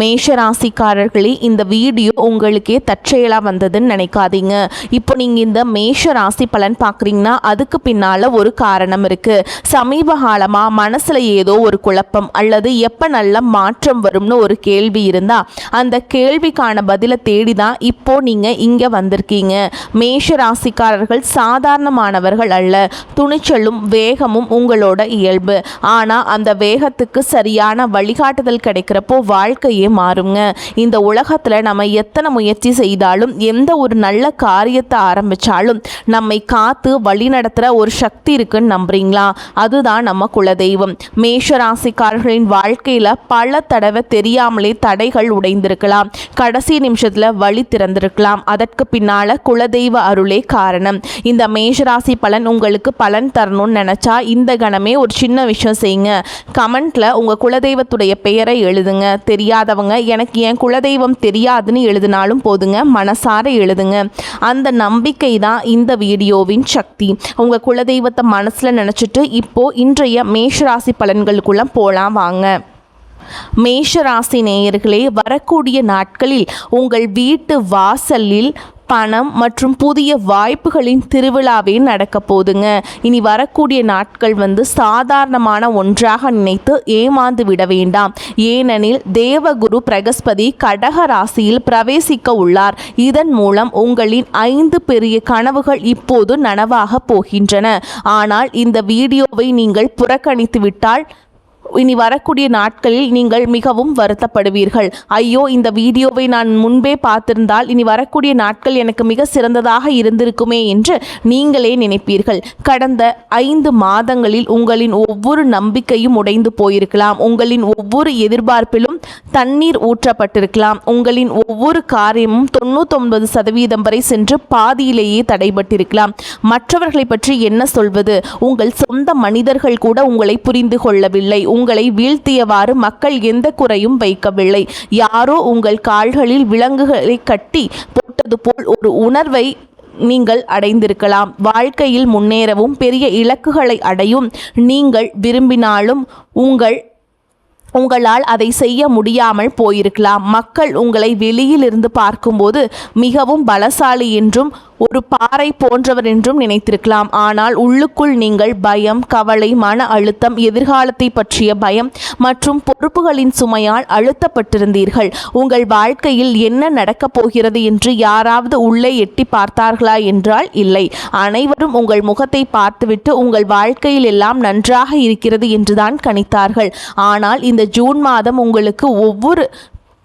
மேஷ ராசிக்காரர்களே, இந்த வீடியோ உங்களுக்கே தற்செயலாக வந்ததுன்னு நினைக்காதீங்க. இப்போ நீங்கள் இந்த மேஷ ராசி பலன் பார்க்குறீங்கன்னா அதுக்கு பின்னால் ஒரு காரணம் இருக்குது. சமீப காலமாக மனசில் ஏதோ ஒரு குழப்பம் அல்லது எப்போ நல்ல மாற்றம் வரும்னு ஒரு கேள்வி இருந்தால் அந்த கேள்விக்கான பதிலை தேடி தான் இப்போ நீங்கள் இங்கே வந்திருக்கீங்க. மேஷ ராசிக்காரர்கள் சாதாரணமானவர்கள் அல்ல. துணிச்சலும் வேகமும் உங்களோட இயல்பு. ஆனால் அந்த வேகத்துக்கு சரியான வழிகாட்டுதல் கிடைக்கிறப்போ வாழ்க்கையே மாறுங்க. இந்த உலகத்தில் நம்ம எத்தனை முயற்சி செய்தாலும் எந்த ஒரு நல்ல காரியத்தை ஆரம்பித்தாலும் நம்மை காத்து வழி நடத்துகிற ஒரு சக்தி இருக்குன்னு நம்புறீங்களா? அதுதான் நம்ம குலதெய்வம். மேஷ ராசிக்காரர்களின் வாழ்க்கையில் பல தடவை தெரியாமலே தடைகள் உடைந்திருக்கலாம். கடைசி நிமிஷத்தில் வழி திறந்திருக்கலாம். அதற்கு பின்னால் குலதெய்வ அருளே காரணம். இந்த மேஷராசி பலன் உங்களுக்கு பலன் தரணும்னு நினச்சா இந்த கணமே ஒரு சின்ன விஷயம் செய்யுங்க. கமெண்ட்டில் உங்கள் குலதெய்வத்துடைய பெயரை எழுதுங்க. தெரியாதவங்க எனக்கு என் குலதெய்வம் தெரியாதுன்னு எழுதினாலும் போதுங்க, மனசார எழுதுங்க. அந்த நம்பிக்கை தான் இந்த வீடியோவின் சக்தி. உங்கள் குலதெய்வத்தை மனசில் நினச்சிட்டு இப்போ இன்றைய மேஷராசி பலன்களுக்குள்ள போகலாம் வாங்க. மேஷராசி நேயர்களே, வரக்கூடிய நாட்களில் உங்கள் வீட்டு வாசலில் பணம் மற்றும் புதிய வாய்ப்புகளின் திருவிழாவே நடக்க போதுங்க. இனி வரக்கூடிய நாட்கள் சாதாரணமான ஒன்றாக நினைத்து ஏமாந்து விட வேண்டாம். ஏனெனில் தேவகுரு பிரகஸ்பதி கடக ராசியில் பிரவேசிக்க உள்ளார். இதன் மூலம் உங்களின் 5 பெரிய கனவுகள் இப்போது நனவாக போகின்றன. ஆனால் இந்த வீடியோவை நீங்கள் புறக்கணித்து விட்டால் இனி வரக்கூடிய நாட்களில் நீங்கள் மிகவும் வருத்தப்படுவீர்கள். ஐயோ, இந்த வீடியோவை நான் முன்பே பார்த்திருந்தால் இனி வரக்கூடிய நாட்கள் எனக்கு மிக சிறந்ததாக இருந்திருக்குமே என்று நீங்களே நினைப்பீர்கள். கடந்த 5 மாதங்களில் உங்களின் ஒவ்வொரு நம்பிக்கையும் உடைந்து போயிருக்கலாம். உங்களின் ஒவ்வொரு எதிர்பார்ப்பிலும் தண்ணீர் ஊற்றப்பட்டிருக்கலாம். உங்களின் ஒவ்வொரு காரியமும் 99% வரை சென்று பாதியிலேயே தடைபட்டிருக்கலாம். மற்றவர்களை பற்றி என்ன சொல்வது? உங்கள் சொந்த மனிதர்கள் கூட உங்களை புரிந்து கொள்ளவில்லை. உங்களை வீழ்த்தியவாறு மக்கள் எந்த குறையும் வைக்கவில்லை. யாரோ உங்கள் கால்களில் விலங்குகளை கட்டி போட்டது போல் ஒரு உணர்வை நீங்கள் அடைந்திருக்கலாம். வாழ்க்கையில் முன்னேறவும் பெரிய இலக்குகளை அடையும் நீங்கள் விரும்பினாலும் உங்களால் அதை செய்ய முடியாமல் போயிருக்கலாம். மக்கள் உங்களை வெளியிலிருந்து பார்க்கும்போது மிகவும் பலசாலி என்றும் ஒரு பாறை போன்றவர் என்றும் நினைத்திருக்கலாம். ஆனால் உள்ளுக்குள் நீங்கள் பயம், கவலை, மன அழுத்தம், எதிர்காலத்தை பற்றிய பயம் மற்றும் பொறுப்புகளின் சுமையால் அழுத்தப்பட்டிருந்தீர்கள். உங்கள் வாழ்க்கையில் என்ன நடக்கப் போகிறது என்று யாராவது உள்ளே எட்டி பார்த்தார்களா என்றால் இல்லை. அனைவரும் உங்கள் முகத்தை பார்த்துவிட்டு உங்கள் வாழ்க்கையில் எல்லாம் நன்றாக இருக்கிறது என்றுதான் கணித்தார்கள். ஆனால் இந்த ஜூன் மாதம் உங்களுக்கு ஒவ்வொரு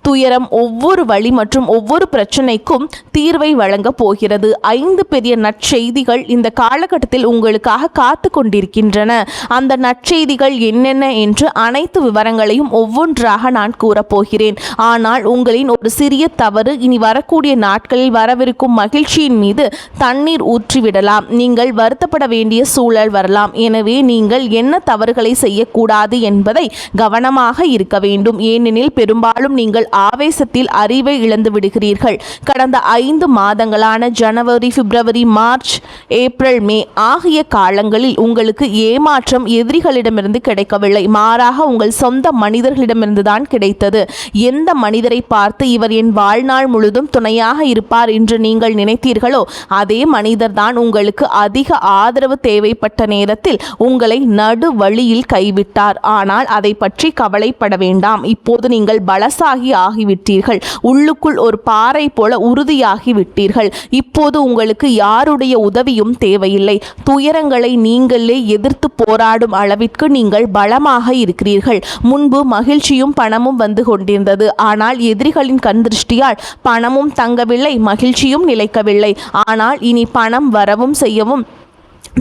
துயரம், ஒவ்வொரு வழி மற்றும் ஒவ்வொரு பிரச்சனைக்கும் தீர்வை வழங்க போகிறது. 5 பெரிய நற்செய்திகள் இந்த காலகட்டத்தில் உங்களுக்காக காத்து கொண்டிருக்கின்றன. அந்த நற்செய்திகள் என்னென்ன என்று அனைத்து விவரங்களையும் ஒவ்வொன்றாக நான் கூறப்போகிறேன். ஆனால் உங்களின் ஒரு சிறிய தவறு இனி வரக்கூடிய நாட்களில் வரவிருக்கும் மகிழ்ச்சியின் மீது தண்ணீர் ஊற்றிவிடலாம். நீங்கள் வருத்தப்பட வேண்டிய சூழல் வரலாம். எனவே நீங்கள் என்ன தவறுகளை செய்யக்கூடாது என்பதை கவனமாக இருக்க வேண்டும். ஏனெனில் பெரும்பாலும் நீங்கள் ஆவேசத்தில் அறிவை இழந்து விடுகிறீர்கள். கடந்த 5 மாதங்களான ஜனவரி, பிப்ரவரி, மார்ச், ஏப்ரல், மே ஆகிய காலங்களில் உங்களுக்கு ஏமாற்றம் எதிரிகளிடமிருந்து கிடைக்கவில்லை. மாறாக உங்கள் சொந்த மனிதர்களிடமிருந்து தான் கிடைத்தது. எந்த மனிதரை பார்த்து இவர் என் வாழ்நாள் முழுதும் துணையாக இருப்பார் என்று நீங்கள் நினைத்தீர்களோ அதே மனிதர் தான் உங்களுக்கு அதிக ஆதரவு தேவைப்பட்ட நேரத்தில் உங்களை நடு வழியில் கைவிட்டார். ஆனால் அதை பற்றி கவலைப்பட வேண்டாம். இப்போது நீங்கள் பலசாகி ஆகிவிட்டீர்கள். உள்ளுக்குள் ஒரு பாறை போல உறுதியாகி விட்டீர்கள். இப்போது உங்களுக்கு யாருடைய உதவியும் தேவையில்லை. துயரங்களை நீங்களே எதிர்த்து போராடும் அளவிற்கு நீங்கள் பலமாக இருக்கிறீர்கள். முன்பு மகிழ்ச்சியும் பணமும் வந்து கொண்டிருந்தது. ஆனால் எதிரிகளின் கண் திருஷ்டியால் பணமும் தங்கவில்லை, மகிழ்ச்சியும் நிலைக்கவில்லை. ஆனால் இனி பணம் வரவும் செய்யவும்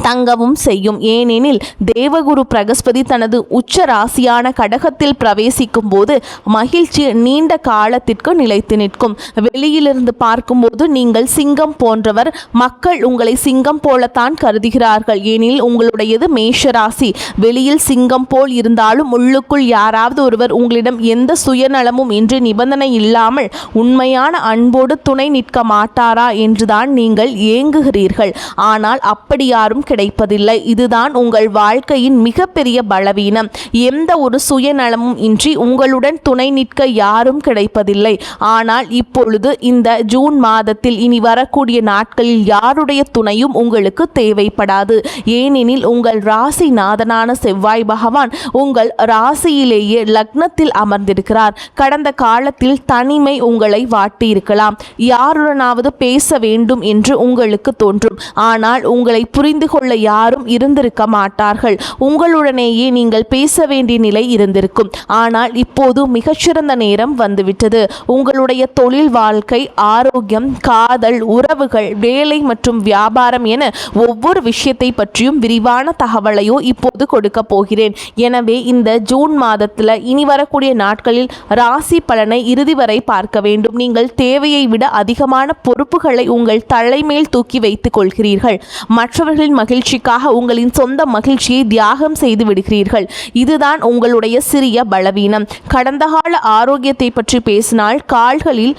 தங்கவும் செய்யும். ஏனெனில் தேவகுரு பிரகஸ்பதி தனது உச்ச ராசியான கடகத்தில் பிரவேசிக்கும் போது மகிழ்ச்சி நீண்ட காலத்திற்கு நிலைத்து நிற்கும். வெளியிலிருந்து பார்க்கும்போது நீங்கள் சிங்கம் போன்றவர். மக்கள் உங்களை சிங்கம் போலத்தான் கருதுகிறார்கள். ஏனெனில் உங்களுடையது மேஷராசி. வெளியில் சிங்கம் போல் இருந்தாலும் உள்ளுக்குள் யாராவது ஒருவர் உங்களிடம் எந்த சுயநலமும் இன்றி நிபந்தனை இல்லாமல் உண்மையான அன்போடு துணை நிற்க மாட்டாரா என்றுதான் நீங்கள் ஏங்குகிறீர்கள். ஆனால் அப்படி யாரும் யாரும் கிடைப்பதில்லை. இதுதான் உங்கள் வாழ்க்கையின் மிகப்பெரிய பலவீனம். எந்த ஒரு சுயநலமும் இன்றி உங்களுடன் துணை நிற்க யாரும் கிடைப்பதில்லை. ஆனால் இப்பொழுது இந்த ஜூன் மாதத்தில் இனி வரக்கூடிய நாட்களில் யாருடைய துணையும் உங்களுக்கு தேவைப்படாது. ஏனெனில் உங்கள் ராசிநாதனான செவ்வாய் பகவான் உங்கள் ராசியிலேயே லக்னத்தில் அமர்ந்திருக்கிறார். கடந்த காலத்தில் தனிமை உங்களை வாட்டியிருக்கலாம். யாருடனாவது பேச வேண்டும் என்று உங்களுக்கு தோன்றும். ஆனால் உங்களை புரிந்து கொள்ள யாரும் இருந்திருக்க மாட்டார்கள். உங்களுடனேயே நீங்கள் பேச வேண்டிய நிலை இருந்திருக்கும். ஆனால் இப்போது மிகச்சிறந்த நேரம் வந்துவிட்டது. உங்களுடைய தொழில் வாழ்க்கை, ஆரோக்கியம், காதல், உறவுகள், வேலை மற்றும் வியாபாரம் என ஒவ்வொரு விஷயத்தை பற்றியும் விரிவான தகவலையோ இப்போது கொடுக்க போகிறேன். எனவே இந்த ஜூன் மாதத்தில் இனி வரக்கூடிய நாட்களில் ராசி பலனை இறுதி வரை பார்க்க வேண்டும். நீங்கள் தேவையை விட அதிகமான பொறுப்புகளை உங்கள் தலைமேல் தூக்கி வைத்துக் கொள்கிறீர்கள். மற்றவர்களின் மகிழ்ச்சிக்காக உங்களின் சொந்த மகிழ்ச்சியை தியாகம் செய்து விடுகிறீர்கள். இதுதான் உங்களுடைய சிறிய பலவீனம். கடந்த கால ஆரோக்கியத்தை பற்றி பேசினால் கால்களில்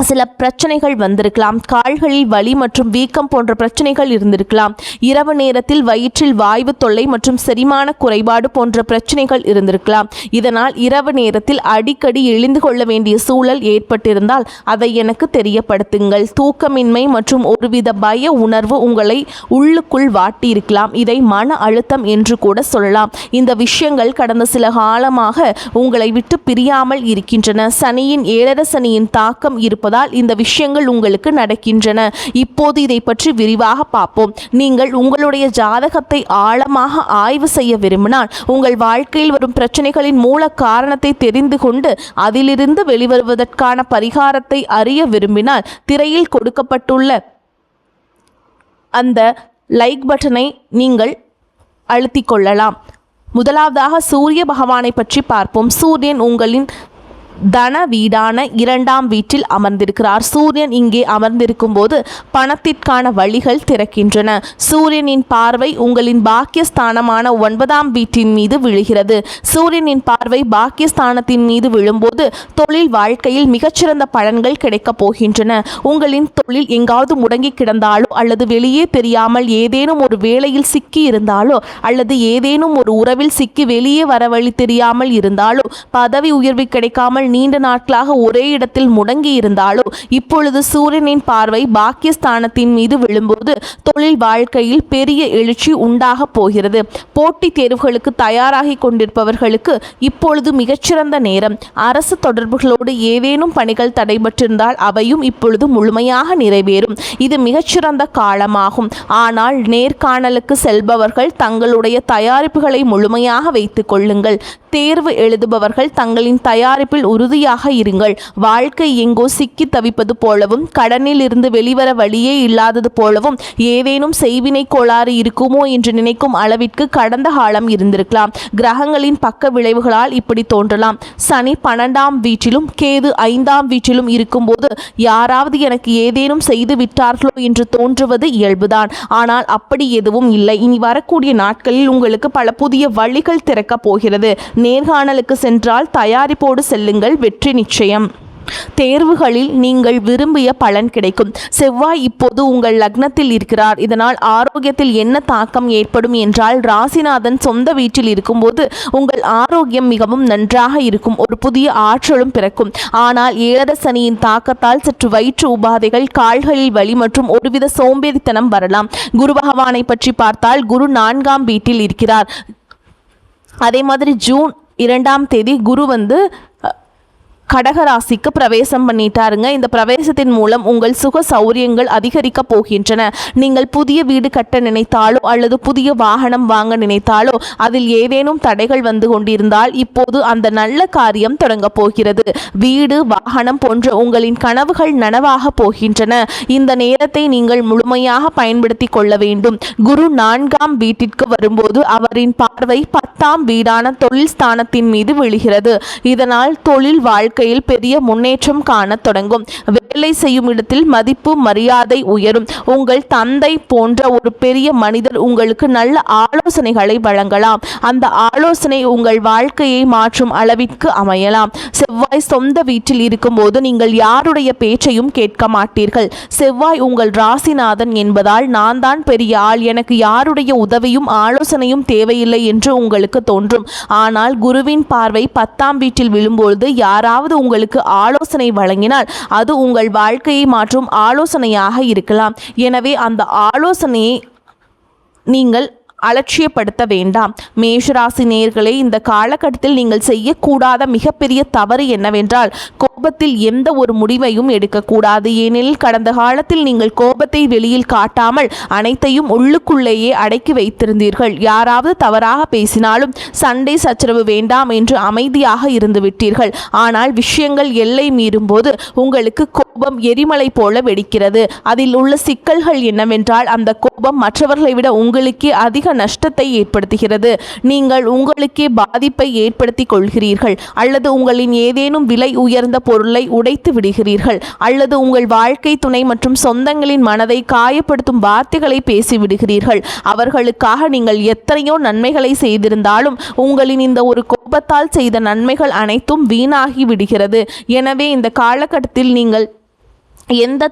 சில பிரச்சனைகள் வந்திருக்கலாம். கால்களில் வலி மற்றும் வீக்கம் போன்ற பிரச்சனைகள் இருந்திருக்கலாம். இரவு நேரத்தில் வயிற்றில் வாய்வு தொல்லை மற்றும் செரிமான குறைபாடு போன்ற பிரச்சனைகள் இருந்திருக்கலாம். இதனால் இரவு நேரத்தில் அடிக்கடி எழுந்து கொள்ள வேண்டிய சூழல் ஏற்பட்டிருந்தால் அதை எனக்கு தெரியப்படுத்துங்கள். தூக்கமின்மை மற்றும் ஒருவித பய உணர்வு உங்களை உள்ளுக்குள் வாட்டியிருக்கலாம். இதை மன அழுத்தம் என்று கூட சொல்லலாம். இந்த விஷயங்கள் கடந்த சில காலமாக உங்களை விட்டு பிரியாமல் இருக்கின்றன. சனியின் 7.5 சனியின் தாக்கம் இருப்பது இந்த விஷயங்கள் உங்களுக்கு நடக்கின்றன. இப்போது இதை பற்றி விரிவாக பார்ப்போம். நீங்கள் உங்களுடைய ஜாதகத்தை ஆழமாக ஆய்வு செய்ய விரும்பினால், உங்கள் வாழ்க்கையில் வரும் பிரச்சனைகளின் மூல காரணத்தை தெரிந்து கொண்டு அதிலிருந்து வெளிவருவதற்கான பரிகாரத்தை அறிய விரும்பினால், திரையில் கொடுக்கப்பட்டுள்ள அந்த லைக் பட்டனை நீங்கள் அழுத்திக் கொள்ளலாம். முதலாவதாக சூரிய பகவானை பற்றி பார்ப்போம். சூரியன் உங்களின் தன வீடான 2ஆம் வீட்டில் அமர்ந்திருக்கிறார். சூரியன் இங்கே அமர்ந்திருக்கும் போது பணத்திற்கான வழிகள் திறக்கின்றன. சூரியனின் பார்வை உங்களின் பாக்கியஸ்தானமான 9ஆம் வீட்டின் மீது விழுகிறது. சூரியனின் பார்வை பாக்கியஸ்தானத்தின் மீது விழும்போது தொழில் வாழ்க்கையில் மிகச்சிறந்த பலன்கள் கிடைக்கப் போகின்றன. உங்களின் தொழில் எங்காவது முடங்கி கிடந்தாலோ அல்லது வெளியே தெரியாமல் ஏதேனும் ஒரு வேலையில் சிக்கி இருந்தாலோ அல்லது ஏதேனும் ஒரு உறவில் சிக்கி வெளியே வர வழி தெரியாமல் இருந்தாலோ, பதவி உயர்வு கிடைக்காமல் நீண்ட நாட்களாக ஒரே இடத்தில் முடங்கி இருந்தாலோ, இப்பொழுது சூரியனின் பார்வை பாக்கியஸ்தானத்தின் மீது விழும்போது தொழில் வாழ்க்கையில் பெரிய எழுச்சி உண்டாக போகிறது. போட்டித் தேர்வுகளுக்கு தயாராகி கொண்டிருப்பவர்களுக்கு இப்பொழுது மிகச்சிறந்த நேரம். அரசு தொடர்புகளோடு ஏதேனும் பணிகள் தடைபட்டிருந்தால் அவையும் இப்பொழுது முழுமையாக நிறைவேறும். இது மிகச்சிறந்த காலமாகும். ஆனால் நேர்காணலுக்கு செல்பவர்கள் தங்களுடைய தயாரிப்புகளை முழுமையாக வைத்துக் கொள்ளுங்கள். தேர்வு எழுதுபவர்கள் தங்களின் தயாரிப்பில் உறுதியாக இருங்கள். வாழ்க்கை எங்கோ சிக்கி தவிப்பது போலவும் கடனில் இருந்து வெளிவர வழியே இல்லாதது போலவும் ஏதேனும் செய்வினை கோளாறு இருக்குமோ என்று நினைக்கும் அளவிற்கு கடந்த காலம் இருந்திருக்கலாம். கிரகங்களின் பக்க விளைவுகளால் இப்படி தோன்றலாம். சனி 12ஆம் வீட்டிலும் கேது 5ஆம் வீட்டிலும் இருக்கும்போது யாராவது எனக்கு ஏதேனும் செய்து விட்டார்களோ என்று தோன்றுவது இயல்புதான். ஆனால் அப்படி எதுவும் இல்லை. இனி வரக்கூடிய நாட்களில் உங்களுக்கு பல புதிய வழிகள் திறக்கப் போகிறது. நேர்காணலுக்கு சென்றால் தயாரிப்போடு செல்லுங்கள். வெற்றி நிச்சயம். தேர்வுகளில் நீங்கள் விரும்பிய பலன் கிடைக்கும். செவ்வாய் இப்போது உங்கள் லக்னத்தில் இருக்கிறார். இதனால் ஆரோக்கியத்தில் என்ன தாக்கம் ஏற்படும் என்றால், ராசிநாதன் சொந்த வீட்டில் இருக்கும்போது உங்கள் ஆரோக்கியம் மிகவும் நன்றாக இருக்கும். ஒரு புதிய ஆற்றலும் பிறக்கும். ஆனால் 7.5 சனியின் தாக்கத்தால் சற்று வயிற்று உபாதைகள், கால்களில் வலி மற்றும் ஒருவித சோம்பேறித்தனம் வரலாம். குரு பகவானை பற்றி பார்த்தால் குரு 4ஆம் வீட்டில் இருக்கிறார். அதே மாதிரி ஜூன் 2ஆம் தேதி குரு கடகராசிக்கு பிரவேசம் பண்ணிட்டாருங்க. இந்த பிரவேசத்தின் மூலம் உங்கள் சுக சௌரியங்கள் அதிகரிக்க போகின்றன. நீங்கள் புதிய வீடு கட்ட நினைத்தாலோ அல்லது புதிய வாகனம் வாங்க நினைத்தாலோ அதில் ஏதேனும் தடைகள் வந்து கொண்டிருந்தால் இப்போது அந்த நல்ல காரியம் தொடங்க போகிறது. வீடு, வாகனம் போன்ற உங்களின் கனவுகள் நனவாக போகின்றன. இந்த நேரத்தை நீங்கள் முழுமையாக பயன்படுத்தி கொள்ள வேண்டும். குரு 4ஆம் வீட்டிற்கு வரும்போது அவரின் பார்வை 10ஆம் வீடான தொழில் ஸ்தானத்தின் மீது விழுகிறது. இதனால் தொழில் வாழ்க்கை பெரிய முன்னேற்றம் காண தொடங்கும். வேலை செய்யும் இடத்தில் மதிப்பு மரியாதை உயரும். உங்கள் தந்தை போன்ற ஒரு பெரிய மனிதர் உங்களுக்கு நல்ல ஆலோசனைகளை வழங்கலாம். அந்த ஆலோசனை உங்கள் வாழ்க்கையை மாற்றும் அளவிற்கு அமையலாம். செவ்வாய் சொந்த வீட்டில் இருக்கும்போது நீங்கள் யாருடைய பேச்சையும் கேட்க மாட்டீர்கள். செவ்வாய் உங்கள் ராசிநாதன் என்பதால் நான் தான் பெரிய ஆள், எனக்கு யாருடைய உதவியும் ஆலோசனையும் தேவையில்லை என்று உங்களுக்கு தோன்றும். ஆனால் குருவின் பார்வை 10ஆம் வீட்டில் விழும்பொழுது யாராவது உங்களுக்கு ஆலோசனை வழங்கினால் அது உங்கள் வாழ்க்கையை மாற்றும் ஆலோசனையாக இருக்கலாம். எனவே அந்த ஆலோசனையை நீங்கள் அலட்சியப்படுத்த வேண்டாம். மேஷராசி நேயர்களே, இந்த காலகட்டத்தில் நீங்கள் செய்யக்கூடாத மிகப்பெரிய தவறு என்னவென்றால் கோபத்தில் எந்த ஒரு முடிவையும் எடுக்கக்கூடாது. ஏனெனில் கடந்த காலத்தில் நீங்கள் கோபத்தை வெளியில் காட்டாமல் அனைத்தையும் உள்ளுக்குள்ளேயே அடக்கி வைத்திருந்தீர்கள். யாராவது தவறாக பேசினாலும் சண்டை சச்சரவு வேண்டாம் என்று அமைதியாக இருந்து விட்டீர்கள். ஆனால் விஷயங்கள் எல்லை மீறும் போது உங்களுக்கு கோபம் எரிமலை போல வெடிக்கிறது. அதில் உள்ள சிக்கல்கள் என்னவென்றால் அந்த கோபம் மற்றவர்களை விட உங்களுக்கே அதிக நஷ்டத்தை ஏற்படுத்துகிறது. நீங்கள் உங்களுக்கே பாதிப்பை ஏற்படுத்தி கொள்கிறீர்கள், அல்லது உங்களின் ஏதேனும் விலை உயர்ந்த பொருளை உடைத்து விடுகிறீர்கள், அல்லது உங்கள் வாழ்க்கை துணை மற்றும் சொந்தங்களின் மனதை காயப்படுத்தும் வார்த்தைகளை பேசிவிடுகிறீர்கள். அவர்களுக்காக நீங்கள் எத்தனையோ நன்மைகளை செய்திருந்தாலும் உங்களின் இந்த ஒரு கோபத்தால் செய்த நன்மைகள் அனைத்தும் வீணாகி விடுகிறது. எனவே இந்த காலகட்டத்தில் நீங்கள் எந்த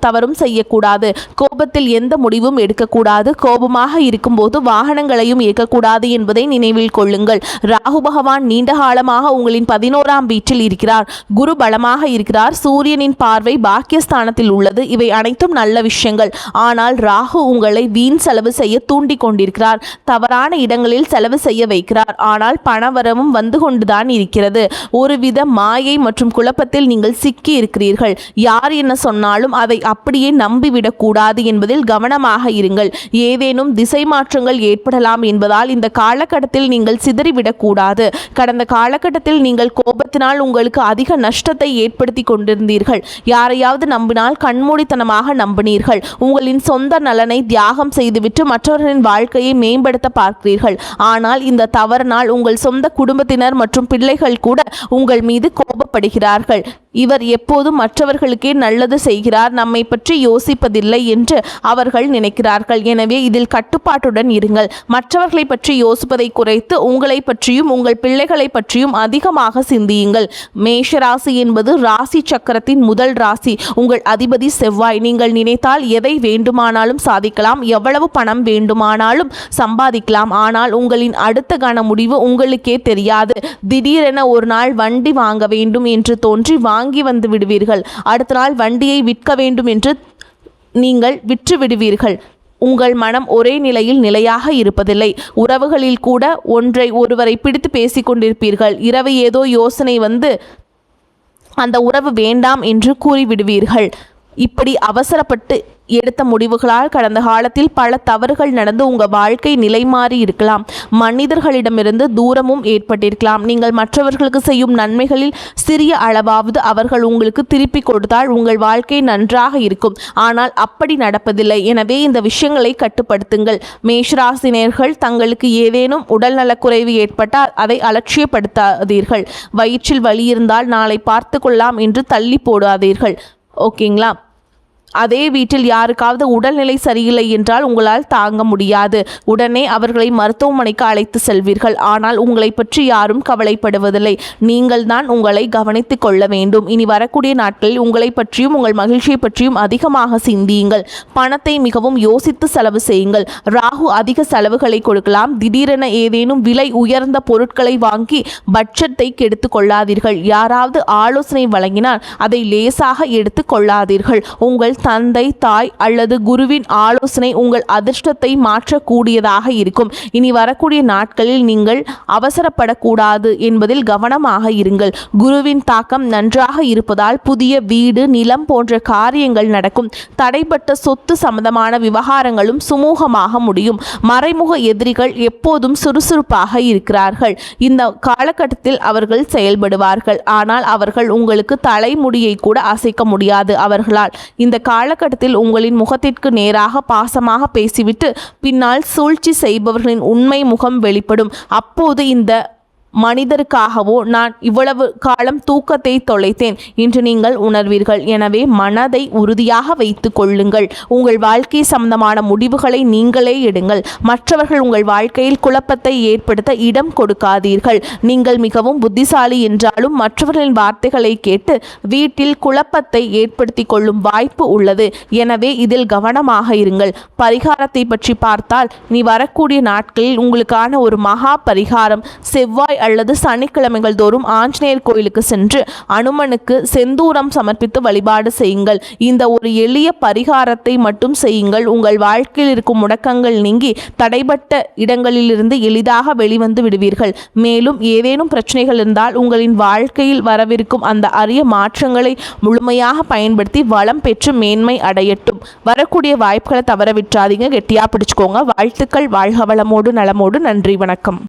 தவறும் செய்யக்கூடாது. கோபத்தில் எந்த முடிவும் எடுக்கக்கூடாது. கோபமாக இருக்கும்போது வாகனங்களையும் இயக்கக்கூடாது என்பதை நினைவில் கொள்ளுங்கள். ராகு பகவான் நீண்ட காலமாக உங்களின் 11ஆம் வீட்டில் இருக்கிறார். குரு பலமாக இருக்கிறார். சூரியனின் பார்வை பாக்கியஸ்தானத்தில் உள்ளது. இவை அனைத்தும் நல்ல விஷயங்கள். ஆனால் ராகு உங்களை வீண் செலவு செய்ய தூண்டி கொண்டிருக்கிறார். தவறான இடங்களில் செலவு செய்ய வைக்கிறார். ஆனால் பணவரவும் வந்து கொண்டுதான் இருக்கிறது. ஒருவித மாயை மற்றும் குழப்பத்தில் நீங்கள் சிக்கி இருக்கிறீர்கள். யார் என்ன சொன்னாலும் அதை அப்படியே நம்பிவிடக்கூடாது என்பதில் கவனமாக இருங்கள். ஏதேனும் திசை மாற்றங்கள் ஏற்படலாம் என்பதால் இந்த காலகட்டத்தில் நீங்கள் சிதறிவிடக்கூடாது. கடந்த காலகட்டத்தில் நீங்கள் கோபத்தினால் உங்களுக்கு அதிக நஷ்டத்தை ஏற்படுத்தி கொண்டிருந்தீர்கள். யாரையாவது நம்பினால் கண்மூடித்தனமாக நம்பினீர்கள். உங்களின் சொந்த நலனை தியாகம் செய்துவிட்டு மற்றவர்களின் வாழ்க்கையை மேம்படுத்த பார்க்கிறீர்கள். ஆனால் இந்த தவறினால் உங்கள் சொந்த குடும்பத்தினர் மற்றும் பிள்ளைகள் கூட உங்கள் மீது கோபப்படுகிறார்கள். இவர் எப்போதும் மற்றவர்களுக்கே நல்லது செய்கிறார், நம்மை பற்றி யோசிப்பதில்லை என்று அவர்கள் நினைக்கிறார்கள். எனவே இதில் கட்டுப்பாட்டுடன் இருங்கள். மற்றவர்களை பற்றி யோசிப்பதை குறைத்து உங்களை பற்றியும் உங்கள் பிள்ளைகளை பற்றியும் அதிகமாக சிந்தியுங்கள். மேஷராசி என்பது ராசி சக்கரத்தின் முதல் ராசி. உங்கள் அதிபதி செவ்வாய். நீங்கள் நினைத்தால் எதை வேண்டுமானாலும் சாதிக்கலாம், எவ்வளவு பணம் வேண்டுமானாலும் சம்பாதிக்கலாம். ஆனால் உங்களின் அடுத்த கன முடிவு உங்களுக்கே தெரியாது. திடீரென ஒரு நாள் வண்டி வாங்க வேண்டும் என்று தோன்றி வாங்கி வந்து விடுவீர்கள். அடுத்த நாள் வண்டியை விற்க வேண்டும் என்று நீங்கள் விற்று விடுவீர்கள். உங்கள் மனம் ஒரே நிலையில் நிலையாக இருப்பதில்லை. உறவுகளில் கூட ஒருவரை பிடித்து பேசிக்கொண்டிருப்பீர்கள். இரவு ஏதோ யோசனை வந்து அந்த உறவு வேண்டாம் என்று கூறிவிடுவீர்கள். இப்படி அவசரப்பட்டு எடுத்த முடிவுகளால் கடந்த காலத்தில் பல தவறுகள் நடந்து உங்கள் வாழ்க்கை நிலை மாறி இருக்கலாம். மனிதர்களிடமிருந்து தூரமும் ஏற்பட்டிருக்கலாம். நீங்கள் மற்றவர்களுக்கு செய்யும் நன்மைகளில் சிறிய அளவாவது அவர்கள் உங்களுக்கு திருப்பி கொடுத்தால் உங்கள் வாழ்க்கை நன்றாக இருக்கும். ஆனால் அப்படி நடப்பதில்லை. எனவே இந்த விஷயங்களை கட்டுப்படுத்துங்கள். மேஷராசினியர்கள் தங்களுக்கு ஏதேனும் உடல்நலக்குறைவு ஏற்பட்டால் அதை அலட்சியப்படுத்தாதீர்கள். வயிற்றில் வலி இருந்தால் நாளை பார்த்து கொள்ளலாம் என்று தள்ளி போடாதீர்கள். ஓகேங்களா? அதே வீட்டில் யாருக்காவது உடல்நிலை சரியில்லை என்றால் உங்களால் தாங்க முடியாது. உடனே அவர்களை மருத்துவமனைக்கு அழைத்து செல்வீர்கள். ஆனால் உங்களை பற்றி யாரும் கவலைப்படுவதில்லை. நீங்கள் தான் உங்களை கவனித்துக் கொள்ள வேண்டும். இனி வரக்கூடிய நாட்களில் உங்களை பற்றியும் உங்கள் மகிழ்ச்சியை பற்றியும் அதிகமாக சிந்தியுங்கள். பணத்தை மிகவும் யோசித்து செலவு செய்யுங்கள். ராகு அதிக செலவுகளை கொடுக்கலாம். திடீரென ஏதேனும் விலை உயர்ந்த பொருட்களை வாங்கி பட்ஜெட்டை கெடுத்து கொள்ளாதீர்கள். யாராவது ஆலோசனை வழங்கினால் அதை லேசாக எடுத்து கொள்ளாதீர்கள். உங்கள் தந்தை, தாய் அல்லது குருவின் ஆலோசனை உங்கள் அதிர்ஷ்டத்தை மாற்றக்கூடியதாக இருக்கும். இனி வரக்கூடிய நாட்களில் நீங்கள் அவசரப்படக்கூடாது என்பதில் கவனமாக இருங்கள். குருவின் தாக்கம் நன்றாக இருப்பதால் புதிய வீடு, நிலம் போன்ற காரியங்கள் நடக்கும். தடைப்பட்ட சொத்து சம்பந்தமான விவகாரங்களும் சுமூகமாக முடியும். மறைமுக எதிரிகள் எப்போதும் சுறுசுறுப்பாக இருக்கிறார்கள். இந்த காலகட்டத்தில் அவர்கள் செயல்படுவார்கள். ஆனால் அவர்கள் உங்களுக்கு தலைமுடியை கூட அசைக்க முடியாது. அவர்களால் இந்த காலகட்டத்தில் உங்களின் முகத்திற்கு நேராக பாசமாக பேசிவிட்டு பின்னால் சூழ்ச்சி செய்பவர்களின் உண்மை முகம் வெளிப்படும். அப்போது இந்த மனிதருக்காகவோ நான் இவ்வளவு காலம் தூக்கத்தை தொலைத்தேன் என்று நீங்கள் உணர்வீர்கள். எனவே மனதை உறுதியாக வைத்துக் கொள்ளுங்கள். உங்கள் வாழ்க்கை சம்பந்தமான முடிவுகளை நீங்களே எடுங்கள். மற்றவர்கள் உங்கள் வாழ்க்கையில் குழப்பத்தை ஏற்படுத்த இடம் கொடுக்காதீர்கள். நீங்கள் மிகவும் புத்திசாலி என்றாலும் மற்றவர்களின் வார்த்தைகளை கேட்டு வீட்டில் குழப்பத்தை ஏற்படுத்தி கொள்ளும் வாய்ப்பு உள்ளது. எனவே இதில் கவனமாக இருங்கள். பரிகாரத்தை பற்றி பார்த்தால் நீ வரக்கூடிய நாட்களில் உங்களுக்கான ஒரு மகா பரிகாரம் செவ்வாய் அல்லது சனிக்கிழமைகள் தோறும் ஆஞ்சநேயர் கோயிலுக்கு சென்று அனுமனுக்கு செந்தூரம் சமர்ப்பித்து வழிபாடு செய்யுங்கள். இந்த ஒரு எளிய பரிகாரத்தை மட்டும் செய்யுங்கள். உங்கள் வாழ்க்கையில் இருக்கும் முடக்கங்கள் நீங்கி தடைப்பட்ட இடங்களிலிருந்து எளிதாக வெளிவந்து விடுவீர்கள். மேலும் ஏதேனும் பிரச்சனைகள் இருந்தால் உங்களின் வாழ்க்கையில் வரவிருக்கும் அந்த அரிய மாற்றங்களை முழுமையாக பயன்படுத்தி வளம் பெற்று மேன்மை அடையட்டும். வரக்கூடிய வாய்ப்புகளை தவற விட்டுறாதீங்க. கெட்டியா பிடிச்சுக்கோங்க. வாழ்த்துக்கள். வாழ்க வளமோடு நலமோடு. நன்றி. வணக்கம்.